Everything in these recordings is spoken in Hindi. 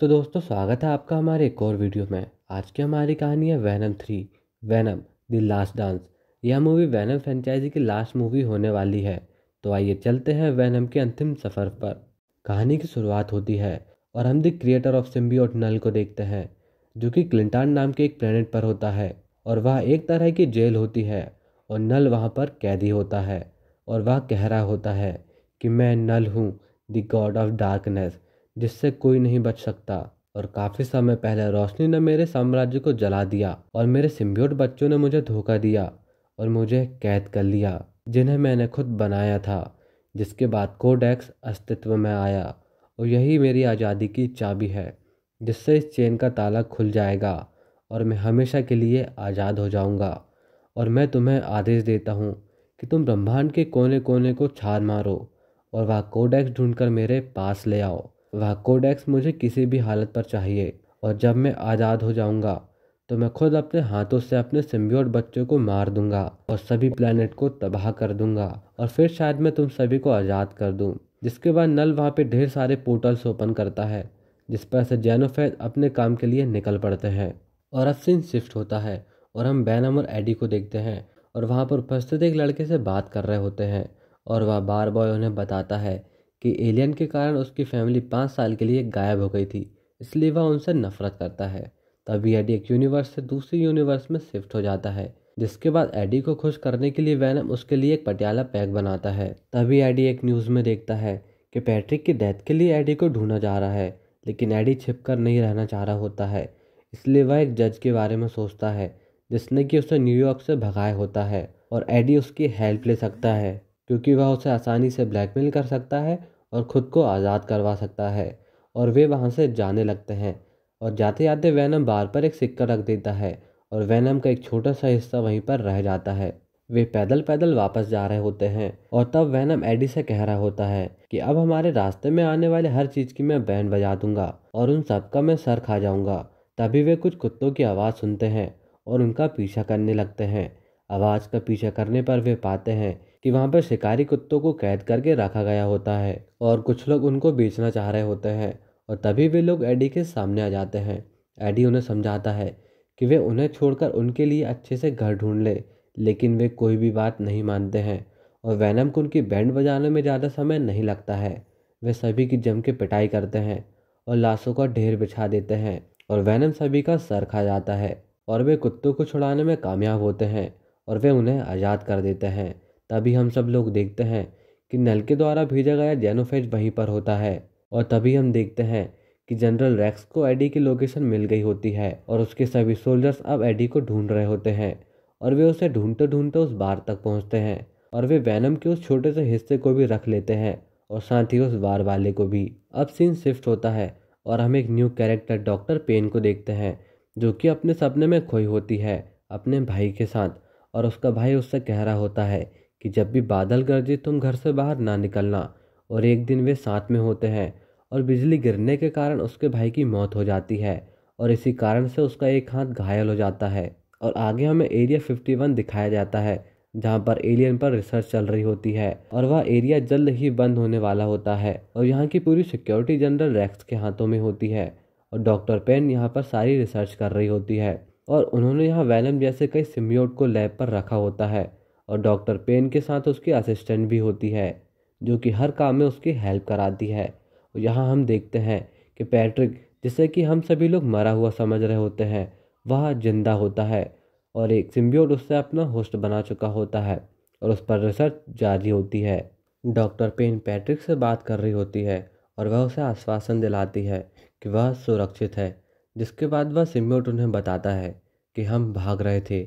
तो दोस्तों स्वागत है आपका हमारे एक और वीडियो में। आज की हमारी कहानी है Venom 3 Venom the last dance. यह मूवी वैनम फ्रेंचाइजी की लास्ट मूवी होने वाली है। तो आइए चलते हैं वैनम के अंतिम सफ़र पर। कहानी की शुरुआत होती है और हम द क्रिएटर ऑफ सिम्बियोट नल को देखते हैं, जो कि क्लिंटन नाम के एक प्लेनेट पर होता है और वह एक तरह की जेल होती है और नल वहाँ पर कैदी होता है और वह कह रहा होता है कि मैं नल हूँ, द गॉड ऑफ डार्कनेस, जिससे कोई नहीं बच सकता। और काफी समय पहले रोशनी ने मेरे साम्राज्य को जला दिया और मेरे सिम्बियोट बच्चों ने मुझे धोखा दिया और मुझे कैद कर लिया, जिन्हें मैंने खुद बनाया था। जिसके बाद कोडेक्स अस्तित्व में आया और यही मेरी आज़ादी की चाबी है, जिससे इस चेन का ताला खुल जाएगा और मैं हमेशा के लिए आज़ाद हो जाऊंगा। और मैं तुम्हें आदेश देता हूँ कि तुम ब्रह्मांड के कोने कोने को छान मारो और वह कोडेक्स ढूंढकर मेरे पास ले आओ। वह कोडेक्स मुझे किसी भी हालत पर चाहिए और जब मैं आज़ाद हो जाऊंगा तो मैं खुद अपने हाथों से अपने सिम्बियोट बच्चों को मार दूंगा और सभी प्लेनेट को तबाह कर दूंगा और फिर शायद मैं तुम सभी को आज़ाद कर दूं। जिसके बाद नल वहाँ पे ढेर सारे पोर्टल्स ओपन करता है, जिस पर से जेनोफेज अपने काम के लिए निकल पड़ते हैं। और अब सीन शिफ्ट होता है और हम वैनम और एडी को देखते हैं और वहाँ पर उपस्थित एक लड़के से बात कर रहे होते हैं और वह बार बॉय उन्हें बताता है कि एलियन के कारण उसकी फैमिली 5 साल के लिए गायब हो गई थी, इसलिए वह उनसे नफरत करता है। तभी एडी एक यूनिवर्स से दूसरी यूनिवर्स में शिफ्ट हो जाता है। जिसके बाद एडी को खुश करने के लिए वैनम उसके लिए एक पटियाला पैक बनाता है। तभी एडी एक न्यूज़ में देखता है कि पैट्रिक की डेथ के लिए एडी को ढूंढा जा रहा है, लेकिन एडी छिपकर नहीं रहना चाह रहा होता है, इसलिए वह एक जज के बारे में सोचता है जिसने कि उसे न्यूयॉर्क से भगाया होता है। और एडी उसकी हेल्प ले सकता है क्योंकि वह उसे आसानी से ब्लैकमेल कर सकता है और ख़ुद को आज़ाद करवा सकता है। और वे वहाँ से जाने लगते हैं और जाते जाते वैनम बार पर एक सिक्का रख देता है और वैनम का एक छोटा सा हिस्सा वहीं पर रह जाता है। वे पैदल पैदल वापस जा रहे होते हैं और तब वैनम एडी से कह रहा होता है कि अब हमारे रास्ते में आने वाले हर चीज़ की मैं बैंड बजा दूंगा और उन सबका मैं सर खा जाऊंगा। तभी वे कुछ कुत्तों की आवाज़ सुनते हैं और उनका पीछा करने लगते हैं। आवाज़ का पीछा करने पर वे पाते हैं कि वहाँ पर शिकारी कुत्तों को कैद करके रखा गया होता है और कुछ लोग उनको बेचना चाह रहे होते हैं। और तभी वे लोग एडी के सामने आ जाते हैं। एडी उन्हें समझाता है कि वे उन्हें छोड़कर उनके लिए अच्छे से घर ढूंढ ले, लेकिन वे कोई भी बात नहीं मानते हैं और वैनम को उनकी बैंड बजाने में ज़्यादा समय नहीं लगता है। वे सभी की जम के पिटाई करते हैं और लाशों का ढेर बिछा देते हैं और वैनम सभी का सर खा जाता है और वे कुत्तों को छुड़ाने में कामयाब होते हैं और वे उन्हें आज़ाद कर देते हैं। तभी हम सब लोग देखते हैं कि नल के द्वारा भेजा गया जेनोफेज वहीं पर होता है और तभी हम देखते हैं कि जनरल रैक्स को एडी की लोकेशन मिल गई होती है और उसके सभी सोल्जर्स अब एडी को ढूंढ रहे होते हैं और वे उसे ढूंढते ढूंढते उस बार तक पहुंचते हैं और वे वैनम के उस छोटे से हिस्से को भी रख लेते हैं और साथ ही उस बार वाले को भी। अब सीन शिफ्ट होता है और हम एक न्यू कैरेक्टर डॉक्टर पेन को देखते हैं, जो कि अपने सपने में खोई होती है अपने भाई के साथ। और उसका भाई उससे कह रहा होता है कि जब भी बादल गरजे तुम घर से बाहर ना निकलना। और एक दिन वे साथ में होते हैं और बिजली गिरने के कारण उसके भाई की मौत हो जाती है और इसी कारण से उसका एक हाथ घायल हो जाता है। और आगे हमें एरिया 51 दिखाया जाता है, जहाँ पर एलियन पर रिसर्च चल रही होती है और वह एरिया जल्द ही बंद होने वाला होता है और यहाँ की पूरी सिक्योरिटी जनरल रैक्स के हाथों में होती है। और डॉक्टर पेन यहाँ पर सारी रिसर्च कर रही होती है और उन्होंने यहाँ वैनम जैसे कई सिम्बियोट को लैब पर रखा होता है और डॉक्टर पेन के साथ उसकी असिस्टेंट भी होती है, जो कि हर काम में उसकी हेल्प कराती है। और यहाँ हम देखते हैं कि पैट्रिक, जिसे कि हम सभी लोग मरा हुआ समझ रहे होते हैं, वह जिंदा होता है और एक सिम्बियोट उससे अपना होस्ट बना चुका होता है और उस पर रिसर्च जारी होती है। डॉक्टर पेन पैट्रिक से बात कर रही होती है और वह उसे आश्वासन दिलाती है कि वह सुरक्षित है। जिसके बाद वह सिम्बियोट उन्हें बताता है कि हम भाग रहे थे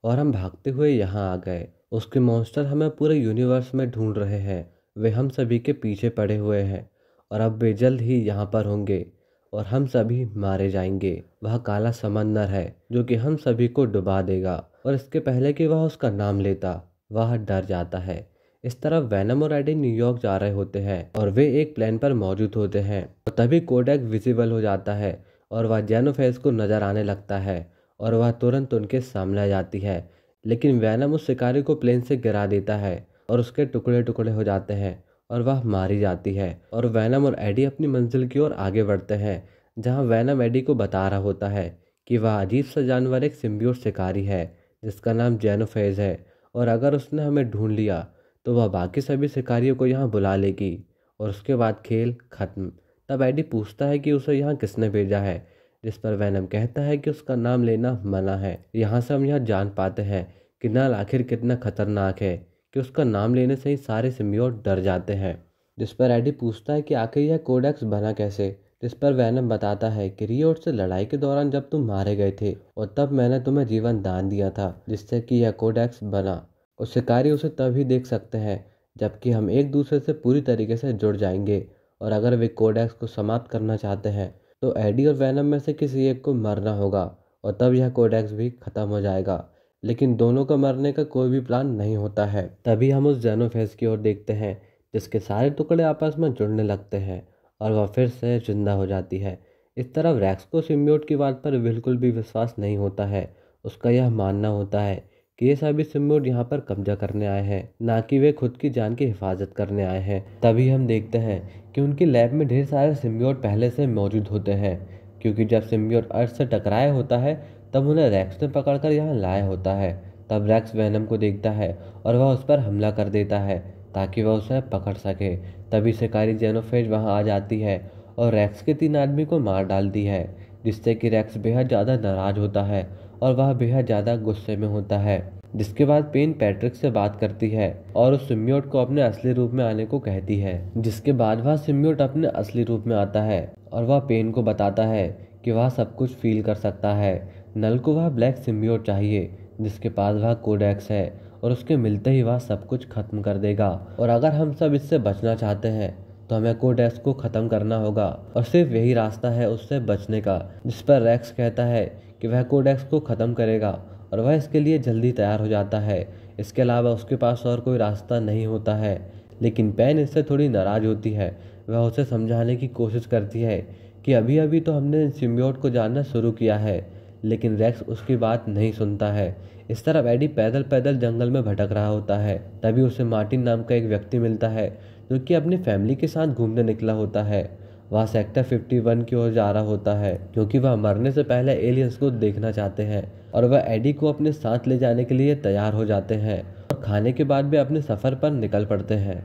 और हम भागते हुए यहाँ आ गए। उसके मॉन्स्टर हमें पूरे यूनिवर्स में ढूंढ रहे हैं, वे हम सभी के पीछे पड़े हुए हैं और अब वे जल्द ही यहाँ पर होंगे और हम सभी मारे जाएंगे। वह काला समंदर है जो कि हम सभी को डुबा देगा। और इसके पहले कि वह उसका नाम लेता, वह डर जाता है। इस तरफ वैनम और एडी न्यूयॉर्क जा रहे होते हैं और वे एक प्लेन पर मौजूद होते हैं और तभी कोडेक विजिबल हो जाता है और वह जेनोफेज को नजर आने लगता है और वह तुरंत उनके सामने आ जाती है। लेकिन वैनम उस शिकारी को प्लेन से गिरा देता है और उसके टुकड़े टुकड़े हो जाते हैं और वह मारी जाती है। और वैनम और एडी अपनी मंजिल की ओर आगे बढ़ते हैं, जहाँ वैनम एडी को बता रहा होता है कि वह अजीब सा जानवर एक सिम्बियोट शिकारी है जिसका नाम जेनोफेज है, और अगर उसने हमें ढूंढ लिया तो वह बाकी सभी शिकारियों को यहाँ बुला लेगी और उसके बाद खेल खत्म। तब एडी पूछता है कि उसे यहाँ किसने भेजा है, जिस पर वैनम कहता है कि उसका नाम लेना मना है। यहाँ से हम यह जान पाते हैं कि नल आखिर कितना खतरनाक है कि उसका नाम लेने से ही सारे सिम्बियोट डर जाते हैं। जिस पर एडी पूछता है कि आखिर यह कोडेक्स बना कैसे, जिस पर वैनम बताता है कि रियोट से लड़ाई के दौरान जब तुम मारे गए थे और तब मैंने तुम्हें जीवन दान दिया था जिससे कि यह कोडेक्स बना, और शिकारी उसे तभी देख सकते हैं जबकि हम एक दूसरे से पूरी तरीके से जुड़ जाएंगे, और अगर वे कोडेक्स को समाप्त करना चाहते हैं तो एडी और वैनम में से किसी एक को मरना होगा और तब यह कोडेक्स भी खत्म हो जाएगा। लेकिन दोनों का मरने का कोई भी प्लान नहीं होता है। तभी हम उस जेनोफेज की ओर देखते हैं जिसके सारे टुकड़े आपस में जुड़ने लगते हैं और वह फिर से जिंदा हो जाती है। इस तरफ रैक्स को सिम्बियोट की बात पर बिल्कुल भी विश्वास नहीं होता है। उसका यह मानना होता है कि ये सभी सिम्बियोट यहाँ पर कब्जा करने आए हैं, ना कि वे खुद की जान की हिफाजत करने आए हैं। तभी हम देखते हैं कि उनकी लैब में ढेर सारे सिम्बियोट पहले से मौजूद होते हैं, क्योंकि जब सिम्बियोट अर्थ से टकराया होता है तब उन्हें रैक्स ने पकड़कर यहाँ लाया होता है। तब रैक्स वैनम को देखता है और वह उस पर हमला कर देता है ताकि वह उसे पकड़ सके। तभी शिकारी जेनोफेज वहां आ जाती है और रैक्स के 3 आदमी को मार डालती है, जिससे कि रैक्स बेहद ज़्यादा नाराज होता है और वह बेहद ज़्यादा गुस्से में होता है। जिसके बाद पेन पैट्रिक से बात करती है और उस सिम्बियोट को अपने असली रूप में आने को कहती है, जिसके बाद वह सिम्बियोट अपने असली रूप में आता है और वह पेन को बताता है कि वह सब कुछ फील कर सकता है। नल को वह ब्लैक सिम्बियोट चाहिए जिसके पास वह कोडेक्स है, और उसके मिलते ही वह सब कुछ खत्म कर देगा। और अगर हम सब इससे बचना चाहते हैं तो हमें कोडेक्स को खत्म करना होगा और सिर्फ यही रास्ता है उससे बचने का। जिस पर रैक्स कहता है कि वह कोडेक्स को खत्म करेगा और वह इसके लिए जल्दी तैयार हो जाता है। इसके अलावा उसके पास और कोई रास्ता नहीं होता है। लेकिन पेन इससे थोड़ी नाराज होती है। वह उसे समझाने की कोशिश करती है कि अभी अभी तो हमने सिम्बियोट को जानना शुरू किया है, लेकिन रैक्स उसकी बात नहीं सुनता है। इस तरफ एडी पैदल पैदल जंगल में भटक रहा होता है। तभी उसे मार्टिन नाम का एक व्यक्ति मिलता है जो कि अपनी फैमिली के साथ घूमने निकला होता है। वह सेक्टर 51 की ओर जा रहा होता है क्योंकि वह मरने से पहले एलियंस को देखना चाहते हैं, और वह एडी को अपने साथ ले जाने के लिए तैयार हो जाते हैं और खाने के बाद भी अपने सफर पर निकल पड़ते हैं।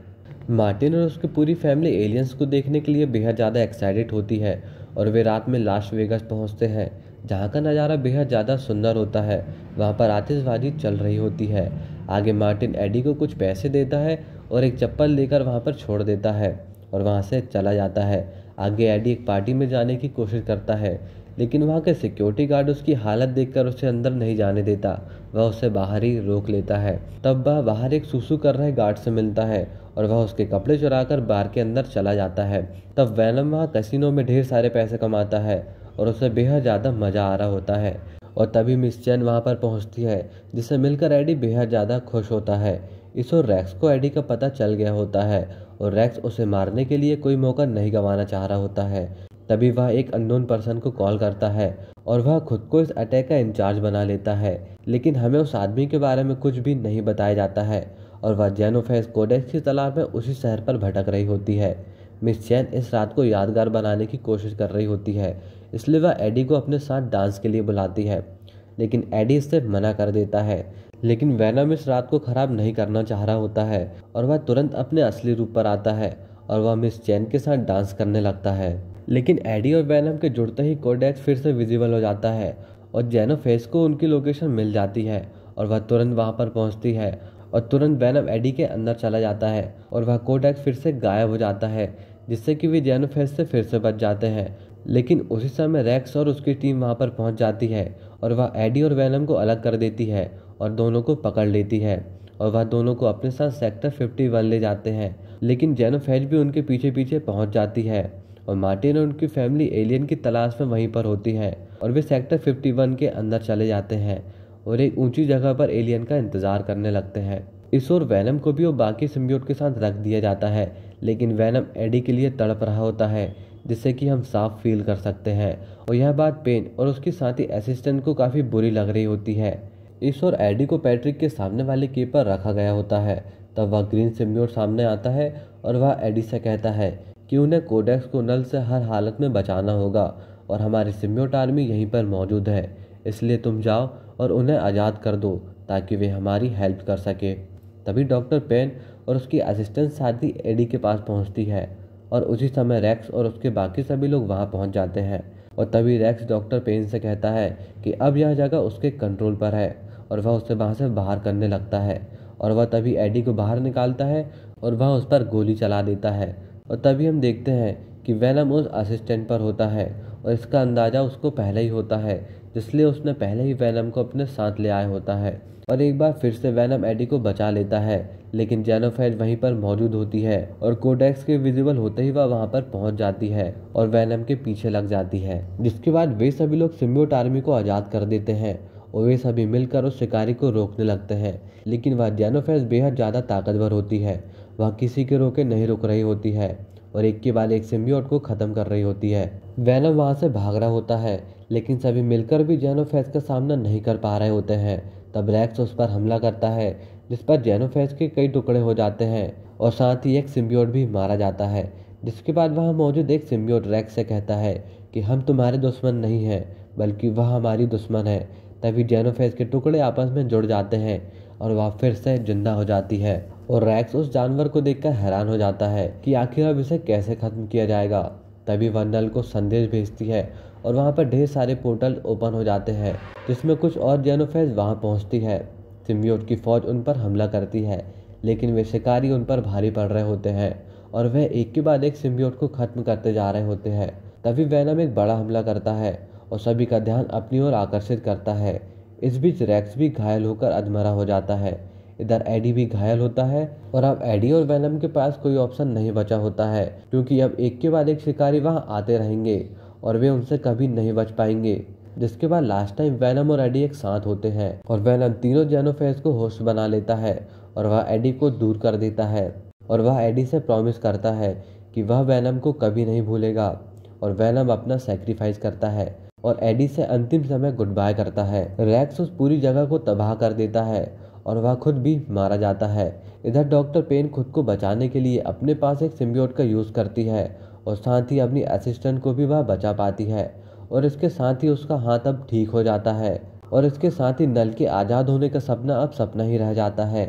मार्टिन और उसकी पूरी फैमिली एलियंस को देखने के लिए बेहद ज़्यादा एक्साइटेड होती है और वे रात में लास वेगास पहुंचते हैं, जहां का नज़ारा बेहद ज़्यादा सुंदर होता है। वहां पर आतिशबाजी चल रही होती है। आगे मार्टिन एडी को कुछ पैसे देता है और एक चप्पल लेकर वहां पर छोड़ देता है और वहां से चला जाता है। आगे एडी एक पार्टी में जाने की कोशिश करता है, लेकिन वहां के सिक्योरिटी गार्ड उसकी हालत देखकर उसे अंदर नहीं जाने देता। वह उसे बाहर ही रोक लेता है। तब वह बाहर एक सुसु कर रहे गार्ड से मिलता है और वह उसके कपड़े चुराकर बार के अंदर चला जाता है। तब वैनम वहाँ कैसीनो में ढेर सारे पैसे कमाता है और उसे बेहद ज़्यादा मज़ा आ रहा होता है। और तभी मिस चैन वहाँ पर पहुँचती है, जिसे मिलकर एडी बेहद ज़्यादा खुश होता है। इस ओर रैक्स को एडी का पता चल गया होता है और रैक्स उसे मारने के लिए कोई मौका नहीं गंवाना चाह रहा होता है। तभी वह एक अननोन पर्सन को कॉल करता है और वह खुद को इस अटैक का इंचार्ज बना लेता है, लेकिन हमें उस आदमी के बारे में कुछ भी नहीं बताया जाता है और वह जेनोफेज कोडेक्स की तलाश में उसी शहर पर भटक रही होती है। मिस चैन इस रात को यादगार बनाने की कोशिश कर रही होती है, इसलिए वह एडी को अपने साथ डांस के लिए बुलाती है, लेकिन एडी इससे मना कर देता है। लेकिन वैनम इस रात को खराब नहीं करना चाह रहा होता है और वह तुरंत अपने असली रूप पर आता है और वह मिस चैन के साथ डांस करने लगता है। लेकिन एडी और वैनम के जुड़ते ही कोडेक्स फिर से विजिबल हो जाता है और जेनोफेज को उनकी लोकेशन मिल जाती है और वह तुरंत वहां पर पहुंचती है और तुरंत वैनम एडी के अंदर चला जाता है और वह कोडेक्स फिर से गायब हो जाता है, जिससे कि वे जेनोफेज से फिर से बच जाते हैं। लेकिन उसी समय रैक्स और उसकी टीम वहां पर पहुंच जाती है और वह एडी और वैनम को अलग कर देती है और दोनों को पकड़ लेती है और वह दोनों को अपने साथ सेक्टर 51 ले जाते हैं। लेकिन जेनोफेज भी उनके पीछे पीछे पहुंच जाती है और मार्टिन और उनकी फैमिली एलियन की तलाश में वहीं पर होती है और वे सेक्टर 51 के अंदर चले जाते हैं और एक ऊंची जगह पर एलियन का इंतजार करने लगते हैं। इस ओर वैनम को भी और बाकी सिम्बियोट के साथ रख दिया जाता है, लेकिन वैनम एडी के लिए तड़प रहा होता है, जिससे कि हम साफ फील कर सकते हैं। और यह बात पेन और उसकी साथी असिस्टेंट को काफी बुरी लग रही होती है। इस ओर एडी को पैट्रिक के सामने वाले की पर रखा गया होता है। तब वह ग्रीन सिम्बियोट सामने आता है और वह एडी से कहता है कि उन्हें कोडेक्स को नल से हर हालत में बचाना होगा और हमारी सिम्बियोट आर्मी यहीं पर मौजूद है, इसलिए तुम जाओ और उन्हें आज़ाद कर दो ताकि वे हमारी हेल्प कर सके। तभी डॉक्टर पेन और उसकी असिस्टेंट साथी एडी के पास पहुंचती है और उसी समय रैक्स और उसके बाकी सभी लोग वहां पहुंच जाते हैं। और तभी रैक्स डॉक्टर पेन से कहता है कि अब यह जगह उसके कंट्रोल पर है और वह उसे वहां से बाहर करने लगता है। और वह तभी एडी को बाहर निकालता है और वह उस पर गोली चला देता है। और तभी हम देखते हैं कि वेनम उस असिस्टेंट पर होता है और इसका अंदाज़ा उसको पहले ही होता है, इसलिए उसने पहले ही वेनम को अपने साथ ले आया होता है। और एक बार फिर से वेनम एडी को बचा लेता है, लेकिन जेनोफेज वहीं पर मौजूद होती है और कोडेक्स के विजिबल होते ही वह वहां पर पहुंच जाती है और वेनम के पीछे लग जाती है। जिसके बाद वे सभी लोग सिम्बियोट आर्मी को आज़ाद कर देते हैं और वे सभी मिलकर उस शिकारी को रोकने लगते हैं। लेकिन वह जेनोफेज बेहद ज़्यादा ताकतवर होती है, वह किसी के रोके नहीं रुक रही होती है और एक के बाद एक सिम्बियोट को खत्म कर रही होती है। वेनम वहां से भाग रहा होता है, लेकिन सभी मिलकर भी जेनोफेज का सामना नहीं कर पा रहे होते हैं। तब रैक्स उस पर हमला करता है, जिस पर जेनोफेज के कई टुकड़े हो जाते हैं और साथ ही एक सिम्बियोट भी मारा जाता है। जिसके बाद वहां मौजूद एक सिम्बियोट रैक्स से कहता है कि हम तुम्हारे दुश्मन नहीं हैं, बल्कि वह हमारी दुश्मन है। तभी जेनोफेज के टुकड़े आपस में जुड़ जाते हैं और वह फिर से जिंदा हो जाती है और रैक्स उस जानवर को देखकर हैरान हो जाता है कि आखिर अब इसे कैसे खत्म किया जाएगा। तभी वह नल को संदेश भेजती है और वहां पर ढेर सारे पोर्टल ओपन हो जाते हैं, जिसमें कुछ और जेनोफेज वहां पहुंचती है। सिम्बियोट की फौज उन पर हमला करती है, लेकिन वे शिकारी उन पर भारी पड़ रहे होते हैं और वह एक के बाद एक सिम्बियोट को खत्म करते जा रहे होते हैं। तभी वेनम एक बड़ा हमला करता है और सभी का ध्यान अपनी ओर आकर्षित करता है। इस बीच रैक्स भी घायल होकर अधमरा हो जाता है। इधर एडी भी घायल होता है और अब एडी और वेनम के पास कोई ऑप्शन नहीं बचा होता है, क्योंकि अब एक के बाद एक शिकारी वहां आते रहेंगे और वे उनसे कभी नहीं बच पाएंगे। जिसके बाद लास्ट टाइम वेनम और एडी एक साथ होते हैं और वेनम तीनों जेनोफेज को होस्ट बना लेता है और वह एडी को दूर कर देता है और वह एडी से प्रॉमिस करता है कि वह वेनम को कभी नहीं भूलेगा। और वेनम अपना सेक्रीफाइस करता है और एडी से अंतिम समय गुड बाय करता है। रैक्स उस पूरी जगह को तबाह कर देता है और वह खुद भी मारा जाता है। इधर डॉक्टर पेन खुद को बचाने के लिए अपने पास एक सिम्बियोट का यूज करती है और साथ ही अपनी असिस्टेंट को भी वह बचा पाती है और इसके साथ ही उसका हाथ अब ठीक हो जाता है और इसके साथ ही नल के आज़ाद होने का सपना अब सपना ही रह जाता है।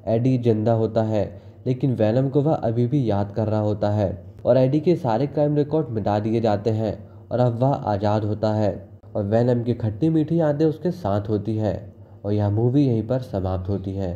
एडी जिंदा होता है, लेकिन वेनम को वह अभी भी याद कर रहा होता है और एडी के सारे क्राइम रिकॉर्ड मिटा दिए जाते हैं और अब वह आज़ाद होता है और वेनम की खट्टी मीठी यादें उसके साथ होती है और यह मूवी यहीं पर समाप्त होती है।